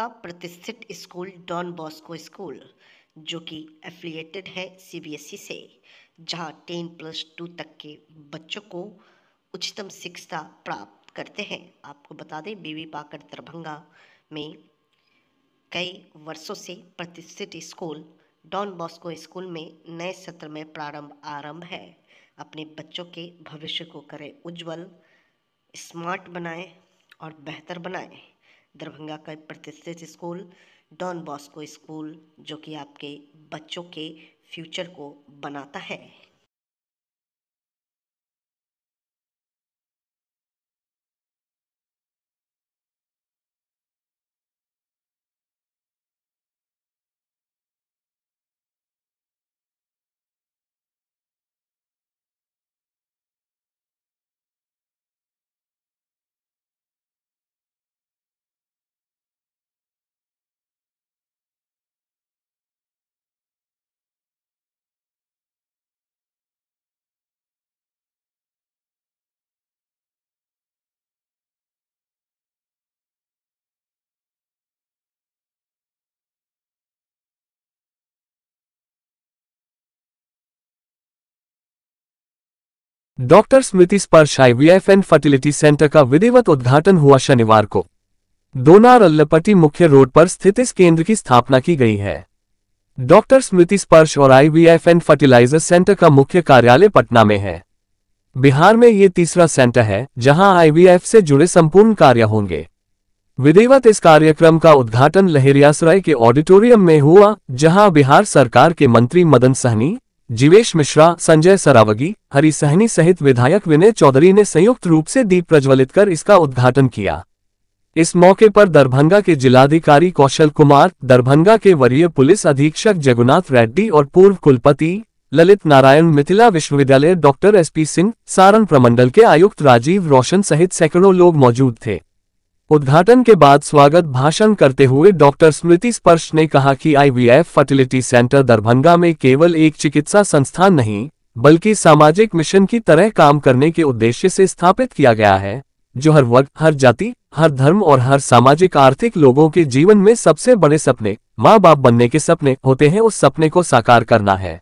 का प्रतिष्ठित school don Bosco school, जो कि एफिलिएटेड है सीबीएसई से, जहां 10+2 तक के बच्चों को उच्चतम शिक्षा प्राप्त करते हैं। आपको बता दें, बीवी पाकर दरभंगा में कई वर्षों से प्रतिष्ठित स्कूल डॉन बॉस्को स्कूल में नए सत्र में आरंभ है। अपने बच्चों के भविष्य को करें उज्जवल, स्मार्ट बनाएं और बेहतर बनाएं। दरभंगा का प्रतिष्ठित स्कूल डॉन बॉस्को स्कूल, जो कि आपके बच्चों के फ्यूचर को बनाता है। डॉक्टर स्मृति स्पर्श आईवीएफ एंड फर्टिलिटी सेंटर का विधिवत उद्घाटन हुआ शनिवार को। दोनार अल्लपट्टी मुख्य रोड पर स्थित इस केंद्र की स्थापना की गई है। डॉक्टर स्मृति स्पर्श और आईवीएफ एंड फर्टिलाइजर सेंटर का मुख्य कार्यालय पटना में है। बिहार में ये तीसरा सेंटर है जहां आईवीएफ से जुड़े संपूर्ण कार्य होंगे। विधिवत इस कार्यक्रम का उद्घाटन लहेरियासराय के ऑडिटोरियम में हुआ, जहां बिहार सरकार के मंत्री मदन सहनी, जीवेश मिश्रा, संजय सरावगी, हरि सहनी सहित विधायक विनय चौधरी ने संयुक्त रूप से दीप प्रज्वलित कर इसका उद्घाटन किया। इस मौके पर दरभंगा के जिलाधिकारी कौशल कुमार, दरभंगा के वरीय पुलिस अधीक्षक जगन्नाथ रेड्डी और पूर्व कुलपति ललित नारायण, मिथिला विश्वविद्यालय डॉक्टर एसपी सिंह, सारण प्रमंडल के आयुक्त राजीव रोशन सहित सैकड़ों लोग मौजूद थे। उद्घाटन के बाद स्वागत भाषण करते हुए डॉक्टर स्मृति स्पर्श ने कहा कि आईवीएफ फर्टिलिटी सेंटर दरभंगा में केवल एक चिकित्सा संस्थान नहीं, बल्कि सामाजिक मिशन की तरह काम करने के उद्देश्य से स्थापित किया गया है, जो हर वर्ग, हर जाति, हर धर्म और हर सामाजिक आर्थिक लोगों के जीवन में सबसे बड़े सपने, माँ बाप बनने के सपने होते हैं, उस सपने को साकार करना है।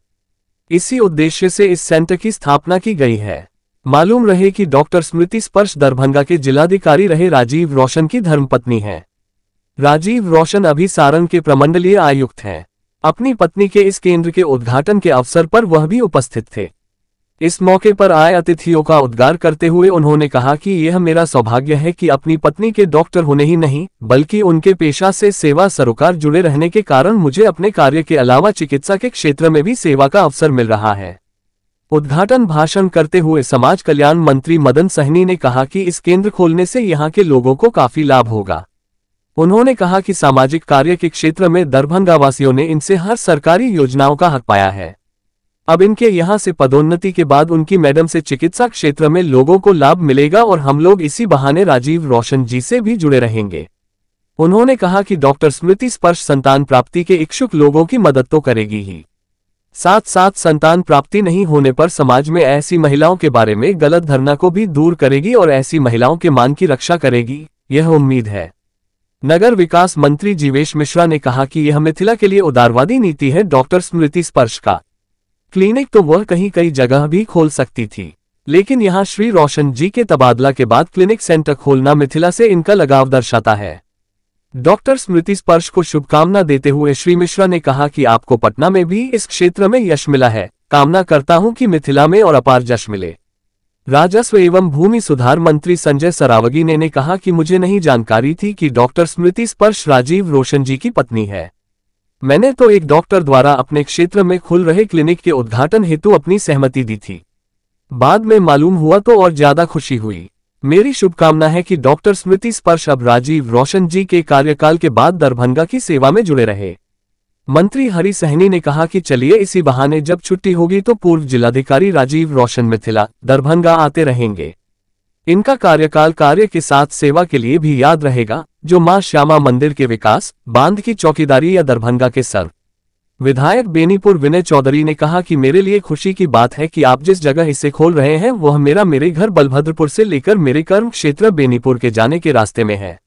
इसी उद्देश्य से इस सेंटर की स्थापना की गई है। मालूम रहे कि डॉक्टर स्मृति स्पर्श दरभंगा के जिलाधिकारी रहे राजीव रोशन की धर्मपत्नी हैं। राजीव रोशन अभी सारण के प्रमंडलीय आयुक्त हैं। अपनी पत्नी के इस केंद्र के उद्घाटन के अवसर पर वह भी उपस्थित थे। इस मौके पर आए अतिथियों का उद्गार करते हुए उन्होंने कहा कि यह मेरा सौभाग्य है कि अपनी पत्नी के डॉक्टर होने ही नहीं, बल्कि उनके पेशा से सेवा सरोकार जुड़े रहने के कारण मुझे अपने कार्य के अलावा चिकित्सा के क्षेत्र में भी सेवा का अवसर मिल रहा है। उद्घाटन भाषण करते हुए समाज कल्याण मंत्री मदन सहनी ने कहा कि इस केंद्र खोलने से यहां के लोगों को काफी लाभ होगा। उन्होंने कहा कि सामाजिक कार्य के क्षेत्र में दरभंगा वासियों ने इनसे हर सरकारी योजनाओं का हक पाया है। अब इनके यहां से पदोन्नति के बाद उनकी मैडम से चिकित्सा क्षेत्र में लोगों को लाभ मिलेगा और हम लोग इसी बहाने राजीव रोशन जी से भी जुड़े रहेंगे। उन्होंने कहा कि डॉक्टर स्मृति स्पर्श संतान प्राप्ति के इच्छुक लोगों की मदद तो करेगी ही, साथ साथ संतान प्राप्ति नहीं होने पर समाज में ऐसी महिलाओं के बारे में गलत धारणा को भी दूर करेगी और ऐसी महिलाओं के मान की रक्षा करेगी, यह उम्मीद है। नगर विकास मंत्री जीवेश मिश्रा ने कहा कि यह मिथिला के लिए उदारवादी नीति है। डॉक्टर स्मृति स्पर्श का क्लिनिक तो वह कई जगह भी खोल सकती थी, लेकिन यहां श्री रोशन जी के तबादला के बाद क्लिनिक सेंटर खोलना मिथिला से इनका लगाव दर्शाता है। डॉक्टर स्मृति स्पर्श को शुभकामना देते हुए श्री मिश्रा ने कहा कि आपको पटना में भी इस क्षेत्र में यश मिला है। कामना करता हूं कि मिथिला में और अपार यश मिले। राजस्व एवं भूमि सुधार मंत्री संजय सरावगी ने कहा कि मुझे नहीं जानकारी थी कि डॉक्टर स्मृति स्पर्श राजीव रोशन जी की पत्नी है। मैंने तो एक डॉक्टर द्वारा अपने क्षेत्र में खुल रहे क्लिनिक के उद्घाटन हेतु अपनी सहमति दी थी। बाद में मालूम हुआ तो और ज्यादा खुशी हुई। मेरी शुभकामना है कि डॉक्टर स्मृति स्पर्श अब राजीव रोशन जी के कार्यकाल के बाद दरभंगा की सेवा में जुड़े रहे। मंत्री हरि सहनी ने कहा कि चलिए इसी बहाने जब छुट्टी होगी तो पूर्व जिलाधिकारी राजीव रोशन मिथिला दरभंगा आते रहेंगे। इनका कार्यकाल कार्य के साथ सेवा के लिए भी याद रहेगा, जो मां श्यामा मंदिर के विकास, बांध की चौकीदारी या दरभंगा के सर। विधायक बेनीपुर विनय चौधरी ने कहा कि मेरे लिए खुशी की बात है कि आप जिस जगह इसे खोल रहे हैं वह मेरे घर बलभद्रपुर से लेकर मेरे कर्म क्षेत्र बेनीपुर के जाने के रास्ते में है।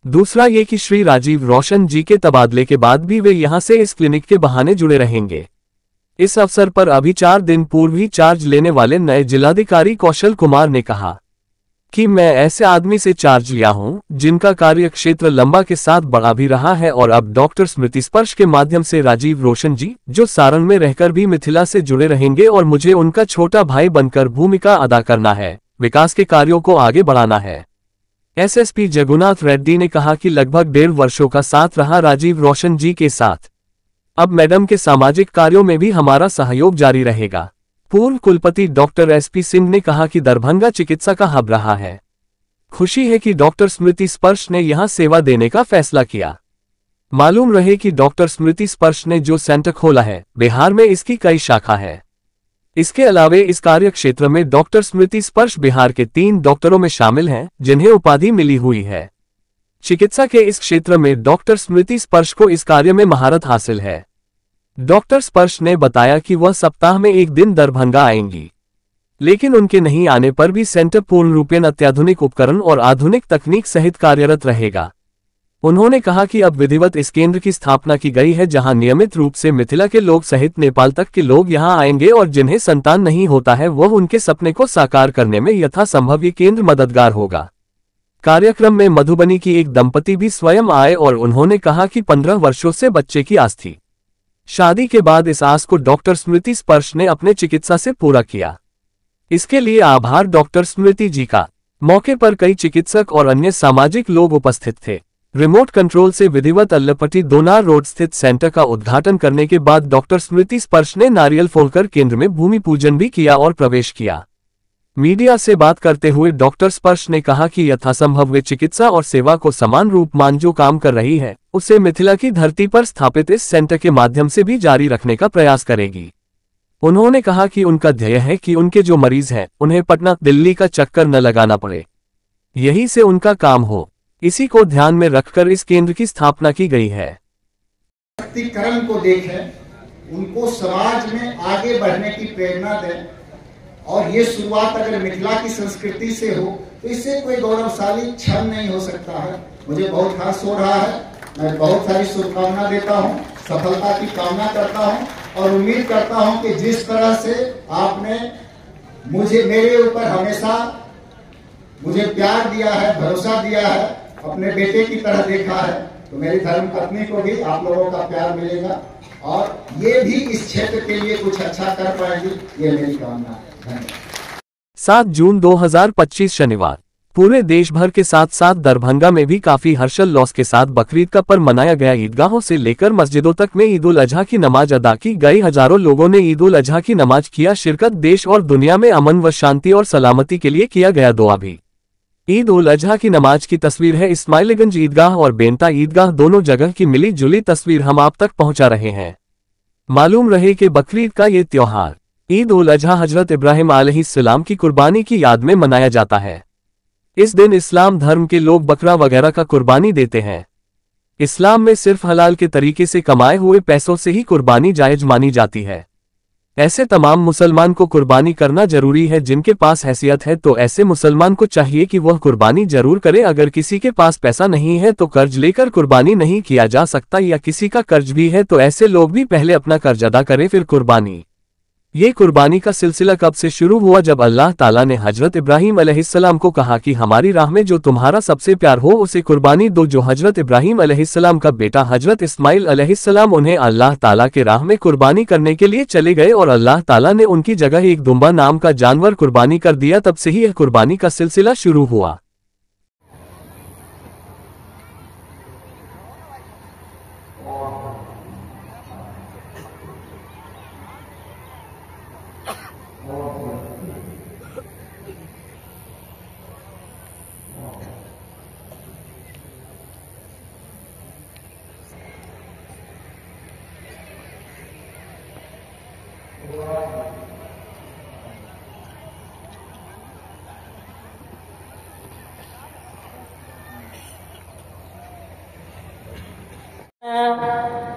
दूसरा ये कि श्री राजीव रोशन जी के तबादले के बाद भी वे यहां से इस क्लिनिक के बहाने जुड़े रहेंगे। इस अवसर पर अभी 4 दिन पूर्व ही चार्ज लेने वाले नए जिलाधिकारी कौशल कुमार ने कहा कि मैं ऐसे आदमी से चार्ज लिया हूं जिनका कार्य क्षेत्र लंबा के साथ बड़ा भी रहा है और अब डॉक्टर स्मृति स्पर्श के माध्यम से राजीव रोशन जी जो सारण में रहकर भी मिथिला से जुड़े रहेंगे और मुझे उनका छोटा भाई बनकर भूमिका अदा करना है, विकास के कार्यों को आगे बढ़ाना है। एसएसपी जगुनाथ रेड्डी ने कहा कि लगभग 1.5 वर्षों का साथ रहा राजीव रोशन जी के साथ अब मैडम के सामाजिक कार्यों में भी हमारा सहयोग जारी रहेगा। पूर्व कुलपति डॉक्टर एसपी सिंह ने कहा कि दरभंगा चिकित्सा का हब रहा है। खुशी है कि डॉक्टर स्मृति स्पर्श ने यहां सेवा देने का फैसला किया। मालूम रहे कि डॉक्टर स्मृति स्पर्श ने जो सेंटर खोला है बिहार में इसकी कई शाखा है। इसके अलावे इस कार्य क्षेत्र में डॉक्टर स्मृति स्पर्श बिहार के 3 डॉक्टरों में शामिल हैं जिन्हें उपाधि मिली हुई है। चिकित्सा के इस क्षेत्र में डॉक्टर स्मृति स्पर्श को इस कार्य में महारत हासिल है। डॉक्टर स्पर्श ने बताया कि वह सप्ताह में 1 दिन दरभंगा आएंगी, लेकिन उनके नहीं आने पर भी सेंटर पूर्ण रूपेण अत्याधुनिक उपकरण और आधुनिक तकनीक सहित कार्यरत रहेगा। उन्होंने कहा कि अब विधिवत इस केंद्र की स्थापना की गई है जहां नियमित रूप से मिथिला के लोग सहित नेपाल तक के लोग यहां आएंगे और जिन्हें संतान नहीं होता है वह उनके सपने को साकार करने में यथासंभव ये केंद्र मददगार होगा। कार्यक्रम में मधुबनी की एक दंपति भी स्वयं आए और उन्होंने कहा कि 15 वर्षों से बच्चे की आस थी। शादी के बाद इस आस को डॉक्टर स्मृति स्पर्श ने अपने चिकित्सा से पूरा किया। इसके लिए आभार डॉक्टर स्मृति जी का। मौके पर कई चिकित्सक और अन्य सामाजिक लोग उपस्थित थे। रिमोट कंट्रोल से विधिवत अल्लपट्टी दोनार रोड स्थित सेंटर का उद्घाटन करने के बाद डॉक्टर स्मृति स्पर्श ने नारियल फोड़कर केंद्र में भूमि पूजन भी किया और प्रवेश किया। मीडिया से बात करते हुए डॉक्टर स्पर्श ने कहा कि यथासंभव वे चिकित्सा और सेवा को समान रूप मान जो काम कर रही है उसे मिथिला की धरती पर स्थापित इस सेंटर के माध्यम से भी जारी रखने का प्रयास करेगी। उन्होंने कहा कि उनका ध्येय है कि उनके जो मरीज हैं उन्हें पटना दिल्ली का चक्कर न लगाना पड़े, यही से उनका काम हो। इसी को ध्यान में रखकर इस केंद्र की स्थापना की गई है। शक्तिकरण को देखें, उनको समाज में आगे बढ़ने की प्रेरणा दें और ये शुरुआत अगर मिथिला की संस्कृति से हो तो इससे कोई गौरवशाली क्षण नहीं हो सकता है। मुझे बहुत खास हो रहा है। मैं बहुत सारी शुभकामना देता हूँ, सफलता की कामना करता हूँ और उम्मीद करता हूँ कि जिस तरह से आपने मुझे मेरे ऊपर हमेशा मुझे प्यार दिया है, भरोसा दिया है, अपने बेटे की तरह देखा है, तो मेरी धर्म पत्नी को भी आप लोगों का प्यार मिलेगा और ये भी इस क्षेत्र के लिए कुछ अच्छा कर पाएंगी, ये मेरी कामना है। 7 जून 2025 शनिवार पूरे देश भर के साथ साथ दरभंगा में भी काफी हर्षोल्लास के साथ बकरीद का पर्व मनाया गया। ईदगाहों से लेकर मस्जिदों तक में ईद उल अजहा की नमाज अदा की गई। हजारों लोगों ने ईद उल अजहा की नमाज किया शिरकत। देश और दुनिया में अमन व शांति और सलामती के लिए किया गया दुआ भी। ईद उल अजहा की नमाज की तस्वीर है इस्माइलगंज ईदगाह और बेंता ईदगाह दोनों जगह की मिली जुली तस्वीर हम आप तक पहुंचा रहे हैं। मालूम रहे कि बकरीद का ये त्योहार ईद उल अजहा हजरत इब्राहिम अलैहिस्सलाम की कुर्बानी की याद में मनाया जाता है। इस दिन इस्लाम धर्म के लोग बकरा वगैरह का कुर्बानी देते हैं। इस्लाम में सिर्फ हलाल के तरीके से कमाए हुए पैसों से ही कुर्बानी जायज मानी जाती है। ऐसे तमाम मुसलमान को कुर्बानी करना जरूरी है। जिनके पास हैसियत है तो ऐसे मुसलमान को चाहिए कि वह कुर्बानी जरूर करे। अगर किसी के पास पैसा नहीं है तो कर्ज लेकर कुर्बानी नहीं किया जा सकता, या किसी का कर्ज भी है तो ऐसे लोग भी पहले अपना कर्ज अदा करें फिर कुर्बानी। ये कुर्बानी का सिलसिला कब से शुरू हुआ? जब अल्लाह ताला ने हजरत इब्राहिम अलैहिस्सलाम को कहा कि हमारी राह में जो तुम्हारा सबसे प्यार हो उसे कुर्बानी दो। जो हजरत इब्राहिम अलैहिस्सलाम का बेटा हजरत इस्माइल अलैहिस्सलाम उन्हें अल्लाह ताला के राह में कुर्बानी करने के लिए चले गए और अल्लाह ताला ने उनकी जगह एक दुम्बा नाम का जानवर कुर्बानी कर दिया। तब से ही यह कुर्बानी का सिलसिला शुरू हुआ।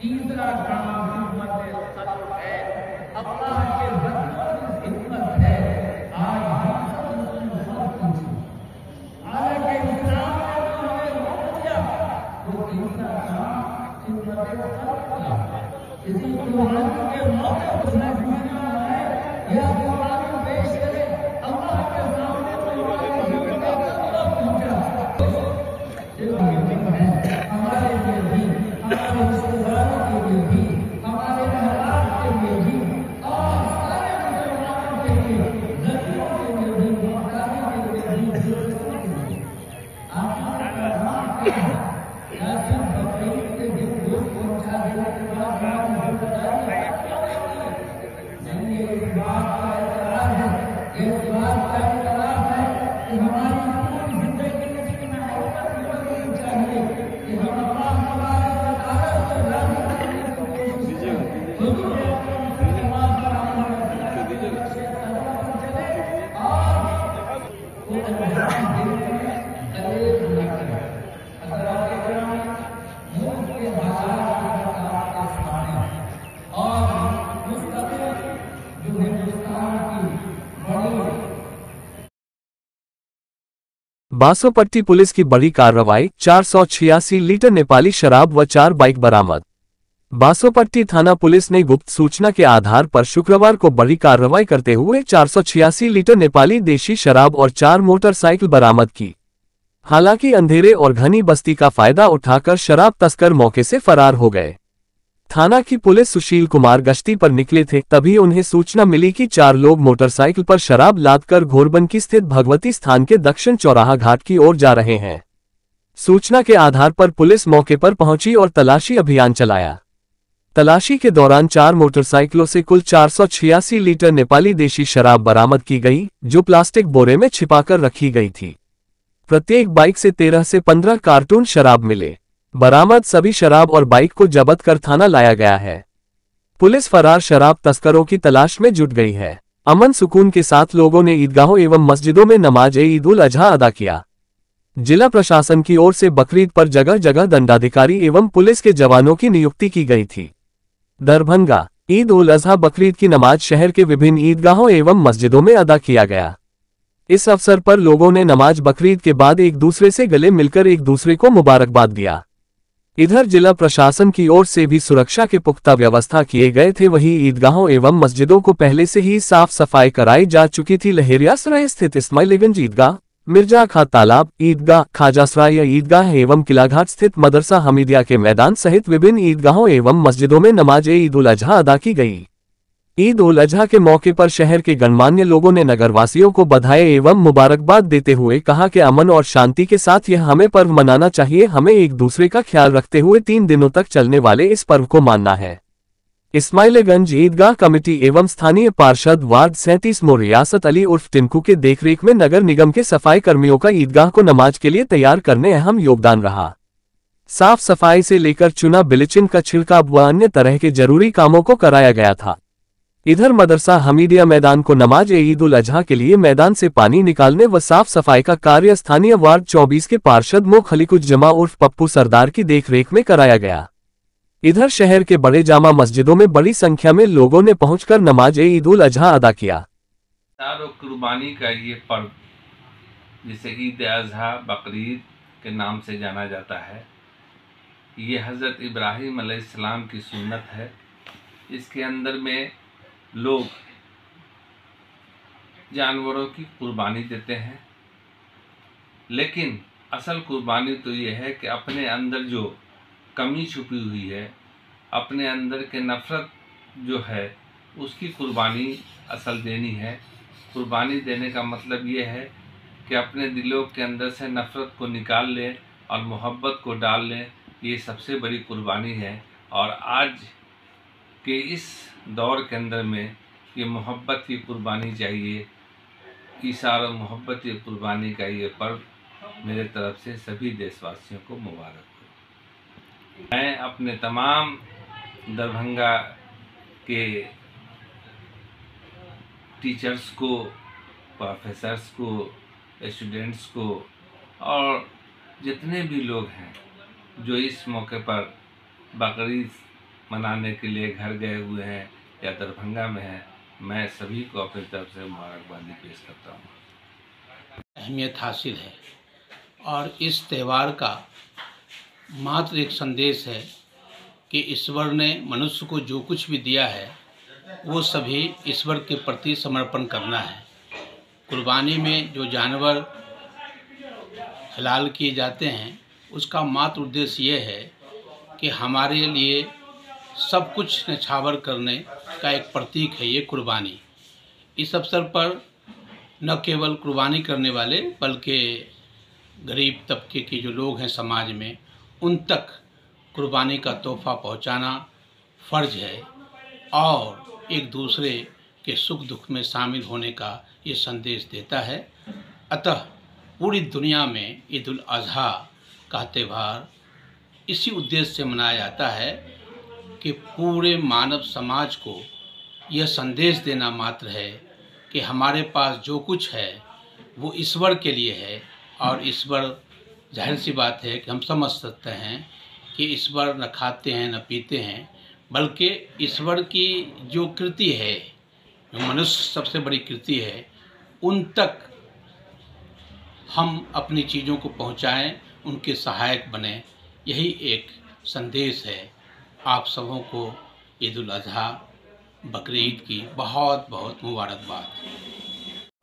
तीसरा काम हिम्मत सब्र है, अल्लाह के बंदों की हिम्मत है। आज हम सब हालांकि इस्लाम ने तो हमें रोक दिया, तो तीसरा काम हिम्मत सब्र का। किसी कुर्बानी के मौके पर खुशियां मनाए या कुर्बानी पेश करे, अल्लाह के सामने तो हमारी हिम्मत का पहुंचा हमारे लिए भी, हमारे रिश्तेदारों के लिए भी, हमारे हालात के लिए भी और सारे मुसलमानों के लिए, नदियों के लिए भी, मोहताजी के लिए भी, जरूरतों के लिए आखिर यासिन बकरीद के दिन दूध पहुंचा देने के बाद हमारी जिम्मेदारी है। इस बात का एतराज है, इस बात का एतराज है कि हमारी पूरी जिंदगी में चाहिए कि हम अल्लाह तबारक व तआला से बासोपट्टी पुलिस की बड़ी कार्रवाई, 486 लीटर नेपाली शराब व 4 बाइक बरामद। बासोपट्टी थाना पुलिस ने गुप्त सूचना के आधार पर शुक्रवार को बड़ी कार्रवाई करते हुए 486 लीटर नेपाली देशी शराब और 4 मोटरसाइकिल बरामद की। हालांकि अंधेरे और घनी बस्ती का फायदा उठाकर शराब तस्कर मौके से फरार हो गए। थाना की पुलिस सुशील कुमार गश्ती पर निकले थे, तभी उन्हें सूचना मिली कि 4 लोग मोटरसाइकिल पर शराब लादकर घोरबंकी स्थित भगवती स्थान के दक्षिण चौराहा घाट की ओर जा रहे हैं। सूचना के आधार पर पुलिस मौके पर पहुंची और तलाशी अभियान चलाया। तलाशी के दौरान 4 मोटरसाइकिलों से कुल 486 लीटर नेपाली देशी शराब बरामद की गई, जो प्लास्टिक बोरे में छिपाकर रखी गई थी। प्रत्येक बाइक से 13 से 15 कार्टून शराब मिले। बरामद सभी शराब और बाइक को जब्त कर थाना लाया गया है। पुलिस फरार शराब तस्करों की तलाश में जुट गई है। अमन सुकून के साथ लोगों ने ईदगाहों एवं मस्जिदों में नमाज ईद उल अजहा अदा किया। जिला प्रशासन की ओर से बकरीद पर जगह जगह दंडाधिकारी एवं पुलिस के जवानों की नियुक्ति की गई थी। दरभंगा ईद उल अजहा बकरीद की नमाज शहर के विभिन्न ईदगाहों एवं मस्जिदों में अदा किया गया। इस अवसर पर लोगों ने नमाज बकरीद के बाद एक दूसरे से गले मिलकर एक दूसरे को मुबारकबाद दिया। इधर जिला प्रशासन की ओर से भी सुरक्षा के पुख्ता व्यवस्था किए गए थे। वहीं ईदगाहों एवं मस्जिदों को पहले से ही साफ सफाई कराई जा चुकी थी। लहेरियासराय स्थित इस्माइलगंज ईदगाह, मिर्जा खां तालाब ईदगाह, खाजासराय ईदगाह एवं किलाघाट स्थित मदरसा हमीदिया के मैदान सहित विभिन्न ईदगाहों एवं मस्जिदों में नमाज ईद उल अजहा अदा की गई। ईद उल अजहा के मौके पर शहर के गणमान्य लोगों ने नगरवासियों को बधाई एवं मुबारकबाद देते हुए कहा कि अमन और शांति के साथ यह हमें पर्व मनाना चाहिए। हमें एक दूसरे का ख्याल रखते हुए 3 दिनों तक चलने वाले इस पर्व को मानना है। इस्माइलगंज ईदगाह कमेटी एवं स्थानीय पार्षद वार्ड 37 मो रियासत अली उर्फ टिंकू के देखरेख में नगर निगम के सफाई कर्मियों का ईदगाह को नमाज के लिए तैयार करने अहम योगदान रहा। साफ सफाई से लेकर चुना बिलीचिंग का छिड़काव व अन्य तरह के जरूरी कामों को कराया गया था। इधर मदरसा हमीदिया मैदान को नमाज ईद उल अजहा के लिए मैदान से पानी निकालने व साफ सफाई का कार्य स्थानीय वार्ड 24 के पार्षद मो खलीकुज्जमा उर्फ पप्पू सरदार की देखरेख में कराया गया। इधर शहर के बड़े जामा मस्जिदों में बड़ी संख्या में लोगों ने पहुंचकर नमाज ईद उल अजहा अदा किया। कुर्बानी का ये पर्व जिसे ईद अजहा बकरीद के नाम से जाना जाता है, ये हज़रत इब्राहीम अलैहिस्सलाम की सुन्नत है। इसके अंदर में लोग जानवरों की कुर्बानी देते हैं, लेकिन असल कुर्बानी तो ये है कि अपने अंदर जो कमी छुपी हुई है, अपने अंदर के नफ़रत जो है, उसकी कुर्बानी असल देनी है। कुर्बानी देने का मतलब ये है कि अपने दिलों के अंदर से नफ़रत को निकाल लें और मोहब्बत को डाल लें। ये सबसे बड़ी कुर्बानी है। और आज के इस दौर के अंदर में ये मोहब्बत की कुर्बानी चाहिए। ईसार और मोहब्बत की कुर्बानी का ये पर्व मेरे तरफ से सभी देशवासियों को मुबारक हो। मैं अपने तमाम दरभंगा के टीचर्स को, प्रोफेसर्स को, स्टूडेंट्स को और जितने भी लोग हैं जो इस मौके पर बकरीद मनाने के लिए घर गए हुए हैं या दरभंगा में हैं, मैं सभी को अपनी तरफ से मुबारकबादी पेश करता हूँ। अहमियत हासिल है और इस त्यौहार का मात्र एक संदेश है कि ईश्वर ने मनुष्य को जो कुछ भी दिया है वो सभी ईश्वर के प्रति समर्पण करना है। कुर्बानी में जो जानवर हलाल किए जाते हैं उसका मात्र उद्देश्य ये है कि हमारे लिए सब कुछ न्यौछावर करने का एक प्रतीक है ये कुर्बानी। इस अवसर पर न केवल कुर्बानी करने वाले बल्कि गरीब तबके के जो लोग हैं समाज में, उन तक कुर्बानी का तोहफा पहुंचाना फ़र्ज है और एक दूसरे के सुख दुख में शामिल होने का ये संदेश देता है। अतः पूरी दुनिया में ईद उल अजहा का त्यौहार इसी उद्देश्य से मनाया जाता है कि पूरे मानव समाज को यह संदेश देना मात्र है कि हमारे पास जो कुछ है वो ईश्वर के लिए है। और ईश्वर, जाहिर सी बात है कि हम समझ सकते हैं कि ईश्वर न खाते हैं न पीते हैं, बल्कि ईश्वर की जो कृति है, जो मनुष्य सबसे बड़ी कृति है, उन तक हम अपनी चीज़ों को पहुंचाएं, उनके सहायक बने। यही एक संदेश है। आप सबों को ईद उल अजहा बकरीद की बहुत बहुत मुबारकबाद।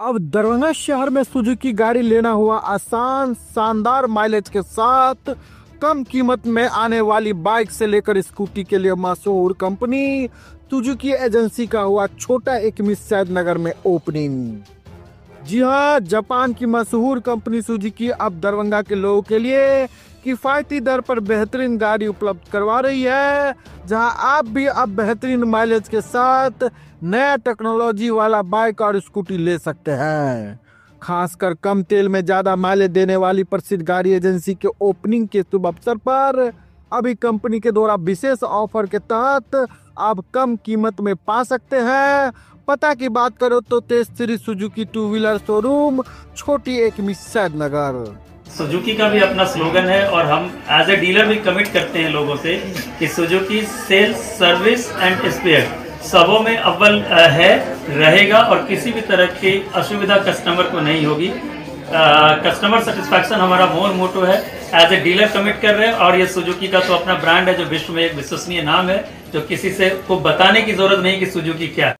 अब दरभंगा शहर में सुजुकी गाड़ी लेना हुआ आसान, शानदार माइलेज के साथ कम कीमत में आने वाली बाइक से लेकर स्कूटी के लिए मशहूर कंपनी सुजुकी एजेंसी का हुआ छोटा एक मिसैद नगर में ओपनिंग। जी हाँ, जापान की मशहूर कंपनी सुजुकी अब दरभंगा के लोगों के लिए किफायती दर पर बेहतरीन गाड़ी उपलब्ध करवा रही है, जहां आप भी अब बेहतरीन माइलेज के साथ नया टेक्नोलॉजी वाला बाइक और स्कूटी ले सकते हैं। खासकर कम तेल में ज्यादा माइलेज देने वाली प्रसिद्ध गाड़ी एजेंसी के ओपनिंग के शुभ अवसर पर अभी कंपनी के द्वारा विशेष ऑफर के तहत आप कम कीमत में पा सकते हैं। पता की बात करो तो Tej Shri Suzuki two wheeler showroom, छोटी एक मिसैद नगर। सुजुकी का भी अपना स्लोगन है और हम एज ए डीलर भी कमिट करते हैं लोगों से कि Suzuki sales, service and spare सबों में अव्वल है, रहेगा और किसी भी तरह की असुविधा कस्टमर को नहीं होगी। कस्टमर सेटिस्फैक्शन हमारा मोटो है। एज ए डीलर कमिट कर रहे हैं और ये सुजुकी का तो अपना ब्रांड है जो विश्व में एक विश्वसनीय नाम है, जो किसी से को बताने की जरूरत नहीं कि सुजुकी क्या है।